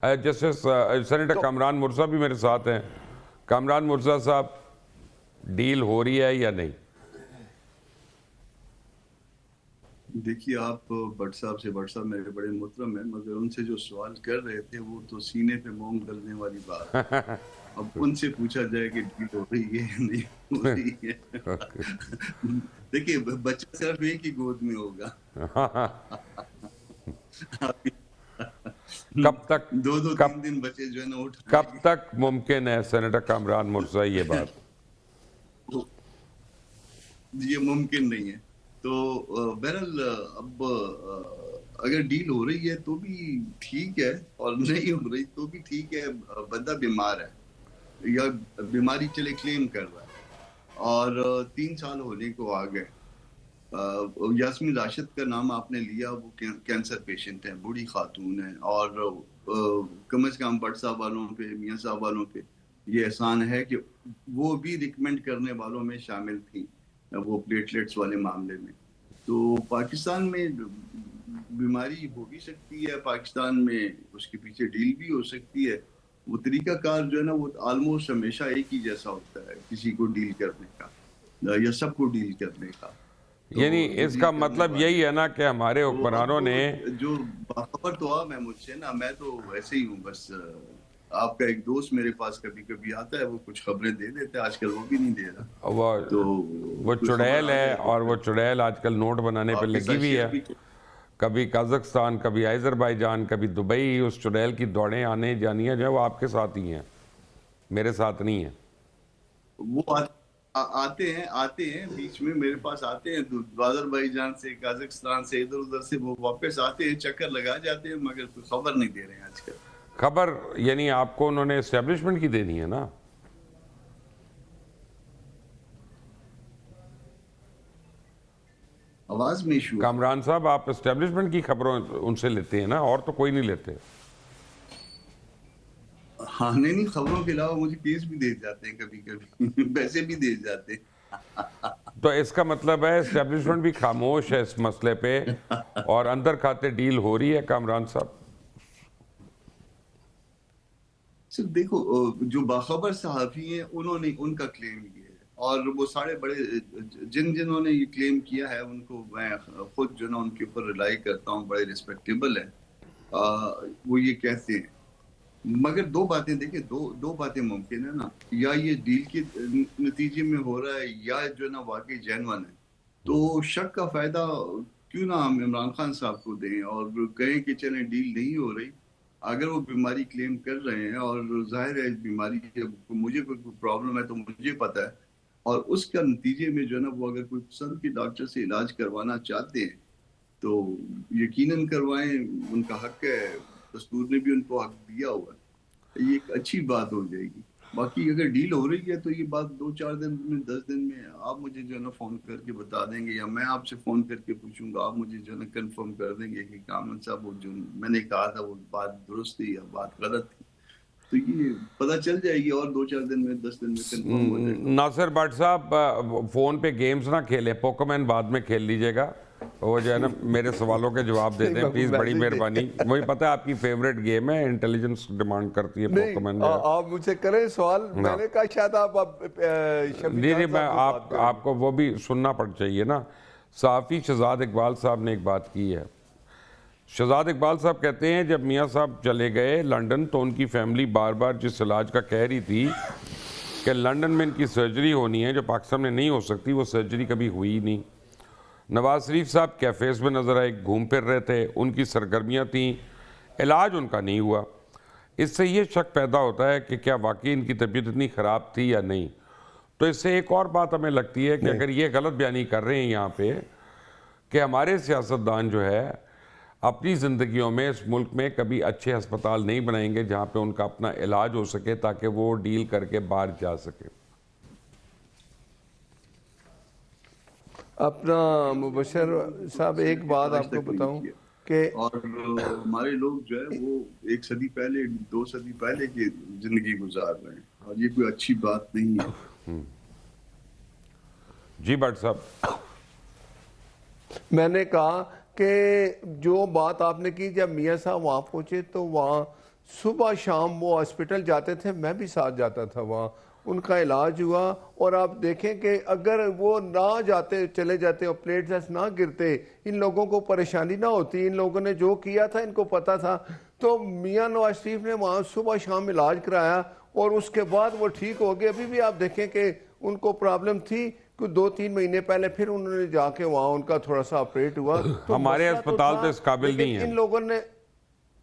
Justice senator Kamran Mirza بھی میرے ساتھ ہیں. کامران مرزا صاحب, ڈیل ہو رہی ہے یا نہیں؟ دیکھیے آپ بٹ صاحب میرے بڑے محترم ہیں، مگر ان سے جو سوال کر رہے تھے وہ تو سینے پہ موم ڈلنے والی بات ہے. اب ان سے پوچھا جائے کہ ڈیل ہو رہی ہے یا نہیں ہو رہی ہے. دیکھیے بچہ صرف ایک ہی گود میں ہوگا. کب تک دو تین دن بچے جو ہے نا اٹھائیں کب تک ممکن ہے سینیٹر کامران مرزا یہ بات؟ یہ ممکن نہیں ہے. تو بہرحال اب اگر ڈیل ہو رہی ہے تو بھی ٹھیک ہے، اور نہیں ہو رہی تو بھی ٹھیک ہے. بندہ بیمار ہے یا بیماری چلے کلیم کر رہا ہے، اور 3 سال ہونے کو آ گئے. یاسمین راشد کا نام آپ نے لیا، وہ کینسر پیشنٹ ہیں، بوڑھی خاتون ہیں، اور کم از کم بٹ صاحب والوں پہ، میاں صاحب والوں پہ یہ احسان ہے کہ وہ بھی ریکمینڈ کرنے والوں میں شامل تھیں وہ پلیٹلیٹس والے معاملے میں. تو پاکستان میں بیماری ہو بھی سکتی ہے، پاکستان میں اس کے پیچھے ڈیل بھی ہو سکتی ہے. وہ طریقہ کار جو ہے نا وہ آلموسٹ ہمیشہ ایک ہی جیسا ہوتا ہے کسی کو ڈیل کرنے کا یا سب کو ڈیل کرنے کا. یعنی اس کا مطلب یہی ہے نا کہ ہمارے حکمرانوں نے جو باخبر تو آپ ہے مجھ سے نا، میں تو ایسے ہی ہوں. بس آپ کا ایک دوست میرے پاس کبھی کبھی آتا ہے، وہ کچھ خبریں دے دیتا ہے، آج کل وہ بھی نہیں دے رہا. تو وہ چڑیل ہے، اور وہ چڑیل آج کل نوٹ بنانے پہ آپ کے لگی ساتھ ہوئی شیئر ہے. بھی کبھی قازقستان، کبھی آذربائیجان، کبھی دبئی. اس چڑیل کی دوڑیں آنے جانیاں جو ہے وہ آپ کے ساتھ ہی ہیں، میرے ساتھ نہیں ہیں. وہ آتے ہیں بیچ میں میرے پاس آتے ہیں، آذربائیجان سے، قازقستان سے، ادھر ادھر سے وہ واپس آتے ہیں، چکر لگا جاتے ہیں، مگر کوئی خبر نہیں دے رہے ہیں آج کل. خبر یعنی آپ کو انہوں نے اسٹیبلشمنٹ کی دینی ہے نا. آواز میں ایشو ہے. کامران صاحب آپ اسٹیبلشمنٹ کی خبروں ان سے لیتے ہیں نا، اور تو کوئی نہیں لیتے. ہاں نہیں، خبروں کے علاوہ مجھے کیس بھی دے جاتے ہیں، کبھی کبھی پیسے بھی دے جاتے ہیں. تو اس کا مطلب ہے اسٹیبلشمنٹ بھی خاموش ہے اس مسئلے پہ، اور اندر کھاتے ڈیل ہو رہی ہے. کامران صاحب صرف دیکھو، جو باخبر صحافی ہیں انہوں نے ان کا کلیم یہ ہے، اور وہ سارے بڑے جنہوں نے یہ کلیم کیا ہے ان کو میں خود جو نا ان کے اوپر ریلائی کرتا ہوں، بڑے ریسپیکٹیبل ہیں. وہ یہ کہتے ہیں، مگر دو باتیں دیکھیں، دو باتیں ممکن ہے نا، یا یہ ڈیل کے نتیجے میں ہو رہا ہے، یا جو نا واقعی جینون ہے. تو شک کا فائدہ کیوں نہ ہم عمران خان صاحب کو دیں اور کہیں کہ چلیں ڈیل نہیں ہو رہی. اگر وہ بیماری کلیم کر رہے ہیں، اور ظاہر ہے بیماری مجھے کوئی پرابلم ہے تو مجھے پتا ہے، اور اس کا نتیجے میں جو نا وہ اگر کوئی پسند کے ڈاکٹر سے علاج کروانا چاہتے ہیں تو یقیناً کروائیں، ان کا حق ہے، دستور نے بھی ان کو حق دیا ہوا ہے. یہ ایک اچھی بات ہو جائے گی. باقی اگر ڈیل ہو رہی ہے تو یہ بات 2-4 دن میں، 10 دن میں آپ مجھے جو ہے نا فون کر کے بتا دیں گے، یا میں آپ سے فون کر کے پوچھوں گا، آپ مجھے جو ہے نا کنفرم کر دیں گے کہ کامران صاحب وہ جو میں نے کہا تھا وہ بات درست تھی یا بات غلط تھی. تو یہ پتہ چل جائے گی، اور 2-4 دن میں، 10 دن میں کنفرم ہو جائے گا. ناصر بٹ صاحب فون پہ گیمز نہ کھیلیں، پوکومین بعد میں کھیل لیجئے گا. وہ جو ہے نا میرے سوالوں کے جواب دے دیں پلیز، بڑی مہربانی. مجھے پتہ ہے آپ کی فیوریٹ گیم ہے، انٹیلیجنس ڈیمانڈ کرتی ہے پوکومین. آپ مجھ سے کریں سوال. میں نے کہا شاید آپ نہیں میں آپ کو وہ بھی سننا پڑ چاہیے نا. صحافی شہزاد اقبال صاحب نے ایک بات کی ہے. شہزاد اقبال صاحب کہتے ہیں جب میاں صاحب چلے گئے لنڈن تو ان کی فیملی بار بار جس علاج کا کہہ رہی تھی کہ لنڈن میں ان کی سرجری ہونی ہے جو پاکستان میں نہیں ہو سکتی، وہ سرجری کبھی ہوئی ہی نہیں. نواز شریف صاحب کیفیز میں نظر آئے، گھوم پھر رہے تھے، ان کی سرگرمیاں تھیں، علاج ان کا نہیں ہوا. اس سے یہ شک پیدا ہوتا ہے کہ کیا واقعی ان کی طبیعت اتنی خراب تھی یا نہیں. تو اس سے ایک اور بات ہمیں لگتی ہے کہ اگر یہ غلط بیانی کر رہے ہیں یہاں پہ کہ ہمارے سیاستدان جو ہے اپنی زندگیوں میں اس ملک میں کبھی اچھے ہسپتال نہیں بنائیں گے جہاں پہ ان کا اپنا علاج ہو سکے تاکہ وہ ڈیل کر کے باہر جا سکے. اپنا مبشر صاحب ایک بات آپ کو بتاؤں کہ اور ہمارے لوگ جو ہے وہ 1 صدی پہلے، 2 صدی پہلے کی زندگی گزار رہے ہیں، اور یہ کوئی اچھی بات نہیں ہے. جی بٹ صاحب میں نے کہا کہ جو بات آپ نے کی، جب میاں صاحب وہاں پہنچے تو وہاں صبح شام وہ ہاسپٹل جاتے تھے، میں بھی ساتھ جاتا تھا وہاں، ان کا علاج ہوا. اور آپ دیکھیں کہ اگر وہ نہ جاتے چلے جاتے اور پلیٹلیٹس نہ گرتے، ان لوگوں کو پریشانی نہ ہوتی. ان لوگوں نے جو کیا تھا ان کو پتا تھا. تو میاں نواز شریف نے وہاں صبح شام علاج کرایا اور اس کے بعد وہ ٹھیک ہو گئے. ابھی بھی آپ دیکھیں کہ ان کو پرابلم تھی کہ 2-3 مہینے پہلے پھر انہوں نے جا کے وہاں ان کا تھوڑا سا آپریٹ ہوا. تو ہمارے مسئلہ اسپتال تھا، تو اس قابل لیکن نہیں ہے. ان لوگوں نے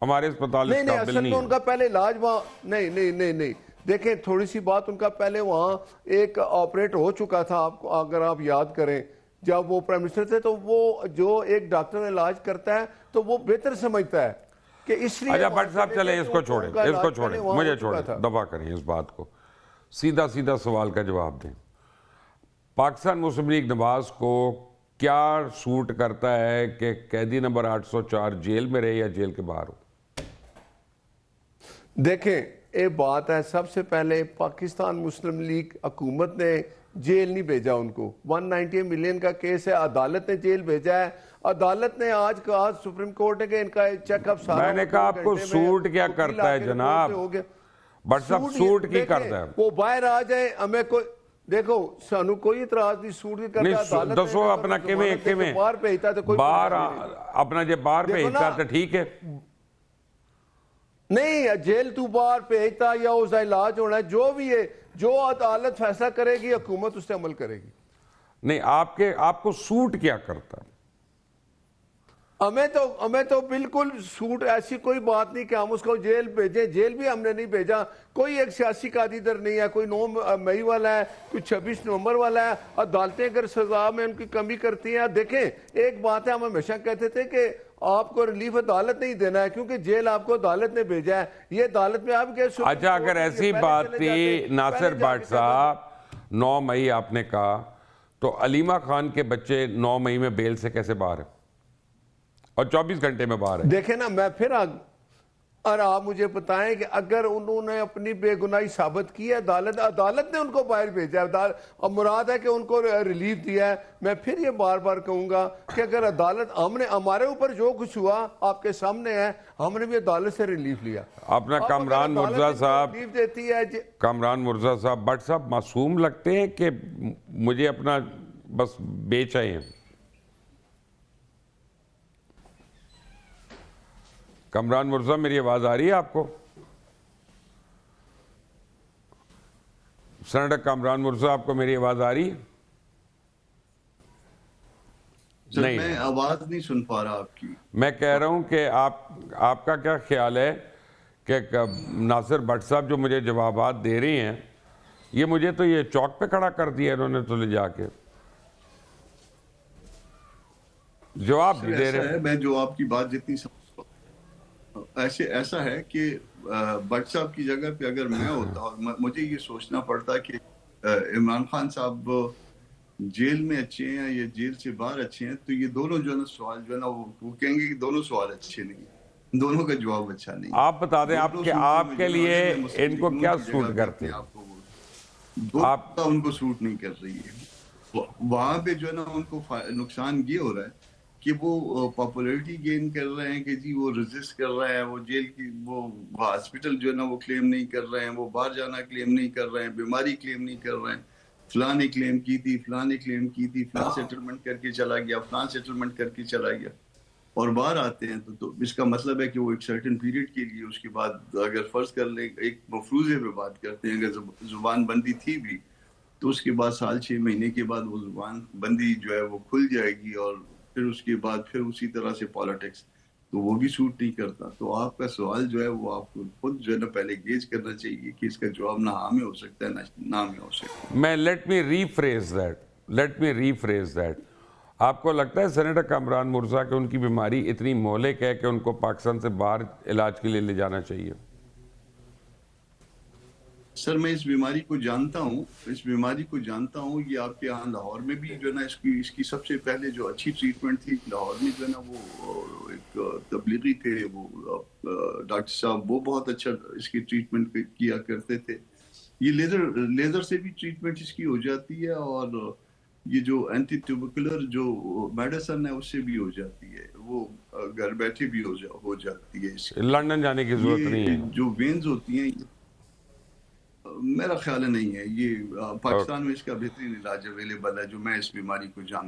ہمارے اسپتال اس نہیں قابل اصل نہیں میں ان ہے. کا پہلے علاج وہاں نہیں دیکھیں تھوڑی سی بات، ان کا پہلے وہاں ایک آپریٹ ہو چکا تھا. آپ کو اگر آپ یاد کریں جب وہ پرائم منسٹر تھے، تو وہ جو ایک ڈاکٹر علاج کرتا ہے تو وہ بہتر سمجھتا ہے کہ اس لیے اچھا بٹ صاحب چلے اس کو چھوڑیں، مجھے چھوڑیں، دفع کریں اس بات کو. سیدھا سوال کا جواب دیں. پاکستان مسلم لیگ نواز کو کیا سوٹ کرتا ہے کہ قیدی نمبر 804 جیل میں رہے یا جیل کے باہر ہو؟ دیکھیں یہ بات ہے، سب سے پہلے پاکستان مسلم لیگ حکومت نے جیل نہیں بھیجا ان کو. 190 ملین کا کیس ہے، عدالت نے جیل بھیجا ہے. عدالت نے آج کہا سپریم کورٹ ہے کہ ان کا چیک اپ سارا، میں نے کہا آپ کو سوٹ کیا کرتا ہے جناب؟ بٹ صاحب سوٹ کی کرتا ہے؟ وہ باہر آ جائے، ہمیں کوئی دیکھو سانو کوئی اعتراض نہیں، سوٹ کی کرتا ہے. عدالت دسو اپنا کیویں باہر بھیجتا تو کوئی باہر اپنا جے باہر بھیجتا تو ٹھیک ہے. نہیں جیل تو باہر بھیجتا یا اس کا علاج ہونا ہے، جو بھی ہے، جو عدالت فیصلہ کرے گی حکومت اس سے عمل کرے گی. نہیں آپ کو سوٹ کیا کرتا ہے؟ ہمیں تو بالکل سوٹ، ایسی کوئی بات نہیں کہ ہم اس کو جیل بھیجیں. جیل بھی ہم نے نہیں بھیجا. کوئی ایک سیاسی قاعدی در نہیں ہے، کوئی 9 مئی والا ہے، کوئی 26 نومبر والا ہے. عدالتیں اگر سزا میں ان کی کمی کرتی ہیں، دیکھیں ایک بات ہے، ہم ہمیشہ کہتے تھے کہ آپ کو ریلیف عدالت نہیں دینا ہے کیونکہ جیل آپ کو عدالت نے بھیجا ہے. یہ عدالت میں آپ کے اچھا اگر ایسی بات تھی ناصر بٹ صاحب، 9 مئی آپ نے کہا، تو علیمہ خان کے بچے 9 مئی میں بیل سے کیسے باہر ہیں اور 24 گھنٹے میں باہر ہے؟ دیکھیں نا، میں پھر اور آپ مجھے بتائیں کہ اگر انہوں نے اپنی بے گناہی ثابت کی ہے، عدالت نے ان کو باہر بھیجا ہے، اور مراد ہے کہ ان کو ریلیف دیا ہے. میں پھر یہ بار بار کہوں گا کہ اگر عدالت ہمارے اوپر جو کچھ ہوا آپ کے سامنے ہے، ہم نے بھی عدالت سے ریلیف لیا. اپنا کامران مرزا صاحب، ریلیف دیتی ہے کامران مرزا صاحب، بٹ صاحب معصوم لگتے ہیں کہ مجھے اپنا بس بیچ آئے ہیں؟ کامران مرزا میری آواز آ رہی ہے آپ کو؟ سینیٹر کامران مرزا آپ کو میری آواز آ رہی ہے؟ نہیں، میں آواز نہیں سن پا رہا آپ کی. میں کہہ رہا ہوں کہ آپ کا کیا خیال ہے کہ ناصر بٹ صاحب جو مجھے جوابات دے رہی ہیں، یہ مجھے تو یہ چوک پہ کھڑا کر دیا انہوں نے تو لے جا کے جواب نہیں دے رہے. میں جو آپ کی بات جتنی ایسا ہے کہ بٹ صاحب کی جگہ پہ اگر میں ہوتا اور مجھے یہ سوچنا پڑتا کہ عمران خان صاحب جیل میں اچھے ہیں یا جیل سے باہر اچھے ہیں، تو یہ دونوں جو ہے نا سوال جو ہے نا وہ کہیں گے کہ دونوں سوال اچھے نہیں ہیں، دونوں کا جواب اچھا نہیں. آپ بتا دیں آپ کے لیے ان کو کیا سوٹ کرتے ہیں؟ آپ ان کو سوٹ نہیں کر رہی ہے. وہاں پہ جو ہے نا ان کو نقصان یہ ہو رہا ہے کہ وہ پاپولیرٹی گین کر رہے ہیں کہ جی وہ ریزسٹ کر رہے ہیں، وہ جیل کی وہ ہاسپٹل جو ہے نا وہ کلیم نہیں کر رہے ہیں، وہ باہر جانا کلیم نہیں کر رہے ہیں، بیماری کلیم نہیں کر رہے ہیں. فلاں نے کلیم کی تھی، فلاں نے کلیم کی تھی، فلاں سیٹلمنٹ کر کے چلا گیا، فلاں سیٹلمنٹ کر کے چلا گیا، اور باہر آتے ہیں تو اس کا مطلب ہے کہ وہ ایک سرٹن پیریڈ کے لیے، اس کے بعد اگر فرض کر لیں ایک مفروضے پہ بات کرتے ہیں، اگر زبان بندی تھی بھی تو اس کے بعد 6 مہینے کے بعد وہ زبان بندی جو ہے وہ کھل جائے گی، اور پھر اس کے بعد پھر اسی طرح سے پالیٹکس، تو وہ بھی سوٹ نہیں کرتا. تو آپ کا سوال جو ہے وہ آپ کو خود جو ہے نا پہلے گیج کرنا چاہیے کہ اس کا جواب نہ ہاں میں ہو سکتا ہے نہ میں ہو سکتا ہے. میں لیٹ می ریفریز دیٹ. آپ کو لگتا ہے سینیٹر کامران مرزا کہ ان کی بیماری اتنی مہلک ہے کہ ان کو پاکستان سے باہر علاج کے لیے لے جانا چاہیے؟ سر میں اس بیماری کو جانتا ہوں. یہ آپ کے یہاں لاہور میں بھی جو ہے نا اس کی سب سے پہلے جو اچھی ٹریٹمنٹ تھی لاہور میں جو ہے نا وہ ایک تبلیغی تھے، وہ ڈاکٹر صاحب، وہ بہت اچھا اس کی ٹریٹمنٹ کیا کرتے تھے. یہ لیزر سے بھی ٹریٹمنٹ اس کی ہو جاتی ہے، اور یہ جو اینٹی ٹیوبیکولر جو میڈیسن ہے اس سے بھی ہو جاتی ہے, وہ گھر بیٹھے بھی ہو جاتی ہے. اس لندن جانے کی ضرورت نہیں ہے. جو وینز ہوتی ہیں میرا خیال نہیں ہے, یہ پاکستان میں اس کا بہترین علاج اویلیبل ہے جو میں اس بیماری کو جانتا